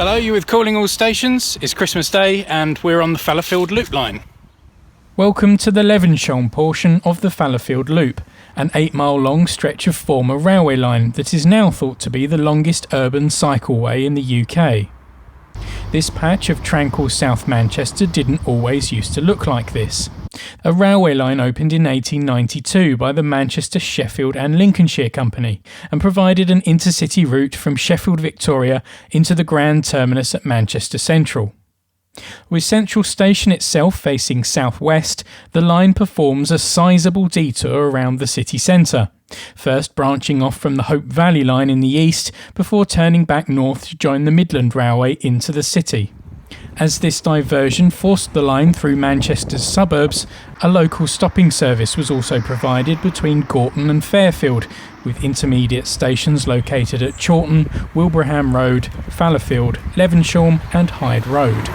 Hello, you're with Calling All Stations. It's Christmas Day and we're on the Fallowfield Loop Line. Welcome to the Levenshulme portion of the Fallowfield Loop, an 8-mile long stretch of former railway line that is now thought to be the longest urban cycleway in the UK. This patch of tranquil South Manchester didn't always used to look like this. A railway line opened in 1892 by the Manchester, Sheffield and Lincolnshire Company and provided an intercity route from Sheffield Victoria into the grand terminus at Manchester Central. With Central Station itself facing southwest, the line performs a sizable detour around the city centre, first branching off from the Hope Valley line in the east before turning back north to join the Midland Railway into the city. As this diversion forced the line through Manchester's suburbs, a local stopping service was also provided between Gorton and Fairfield, with intermediate stations located at Chawton, Wilbraham Road, Fallowfield, Levenshulme and Hyde Road.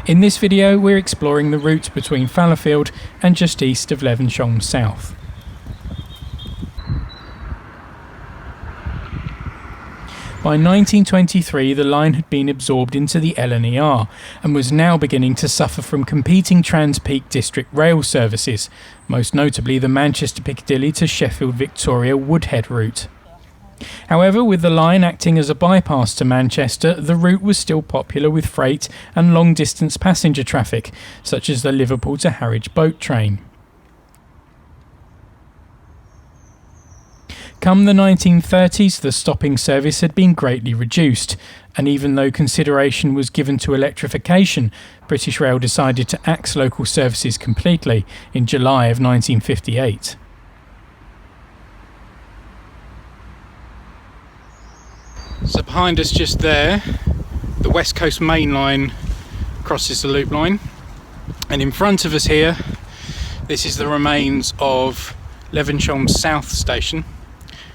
In this video we're exploring the route between Fallowfield and just east of Levenshulme South. By 1923 the line had been absorbed into the LNER and was now beginning to suffer from competing Trans-Peak District rail services, most notably the Manchester Piccadilly to Sheffield Victoria Woodhead route. However, with the line acting as a bypass to Manchester, the route was still popular with freight and long-distance passenger traffic, such as the Liverpool to Harwich boat train. Come the 1930s, the stopping service had been greatly reduced, and even though consideration was given to electrification, British Rail decided to axe local services completely in July of 1958. So behind us just there, the West Coast Main Line crosses the loop line, and in front of us here, this is the remains of Levenshulme South Station,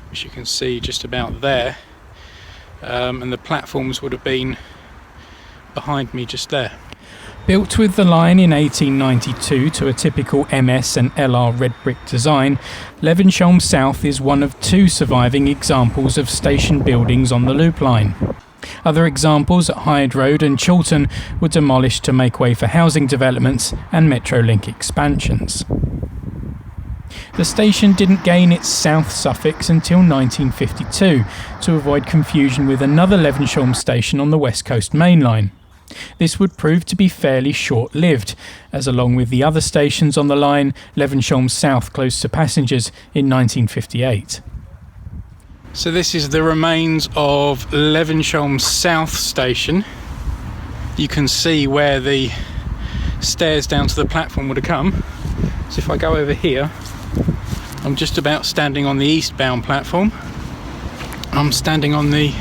which you can see just about there, and the platforms would have been behind me just there. Built with the line in 1892 to a typical MS and LR red brick design, Levenshulme South is one of two surviving examples of station buildings on the loop line. Other examples at Hyde Road and Chawton were demolished to make way for housing developments and Metrolink expansions. The station didn't gain its south suffix until 1952 to avoid confusion with another Levenshulme station on the West Coast Main Line. This would prove to be fairly short-lived, as along with the other stations on the line, Levenshulme South closed to passengers in 1958. So this is the remains of Levenshulme South Station. You can see where the stairs down to the platform would have come. So if I go over here, I'm just about standing on the eastbound platform. I'm standing on the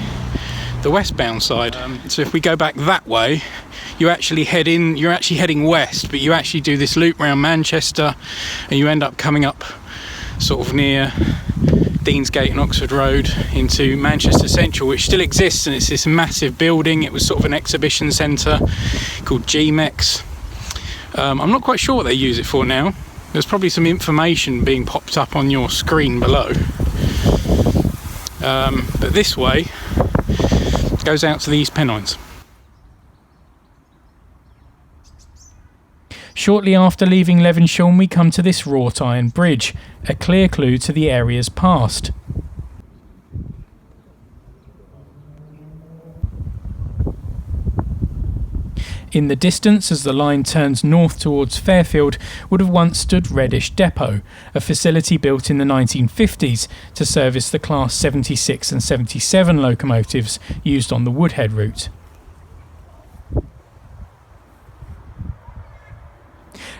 westbound side. So if we go back that way, you're actually heading west, but you actually do this loop around Manchester and you end up coming up sort of near Deansgate and Oxford Road into Manchester Central, which still exists, and it's this massive building. It was sort of an exhibition centre called GMEX. I'm not quite sure what they use it for now. There's probably some information being popped up on your screen below. But this way goes out to the East Pennines. Shortly after leaving Levenshulme we come to this wrought iron bridge, a clear clue to the area's past. In the distance, as the line turns north towards Fairfield, would have once stood Reddish Depot, a facility built in the 1950s to service the Class 76 and 77 locomotives used on the Woodhead route.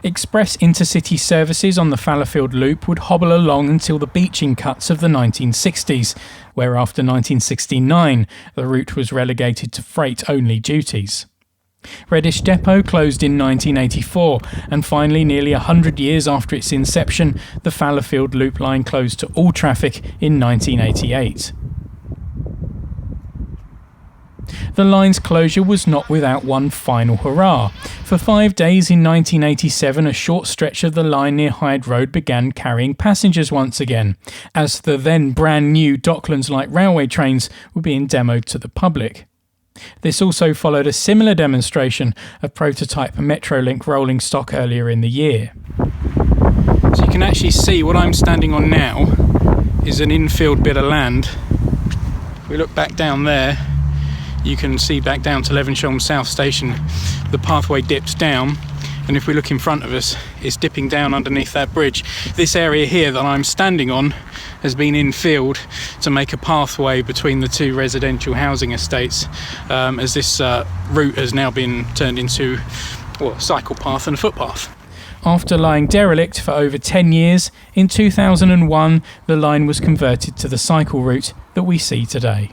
Express intercity services on the Fallowfield Loop would hobble along until the beaching cuts of the 1960s, where after 1969 the route was relegated to freight-only duties. Reddish Depot closed in 1984, and finally, nearly 100 years after its inception, the Fallowfield Loop Line closed to all traffic in 1988. The line's closure was not without one final hurrah. For 5 days in 1987, a short stretch of the line near Hyde Road began carrying passengers once again, as the then brand new Docklands Light Railway trains were being demoed to the public. This also followed a similar demonstration of prototype Metrolink rolling stock earlier in the year. So you can actually see what I'm standing on now is an infield bit of land. If we look back down there, you can see back down to Levenshulme South Station, the pathway dips down, and if we look in front of us, it's dipping down underneath that bridge. This area here that I'm standing on has been infilled to make a pathway between the two residential housing estates, as this route has now been turned into a cycle path and a footpath. After lying derelict for over 10 years, in 2001 the line was converted to the cycle route that we see today.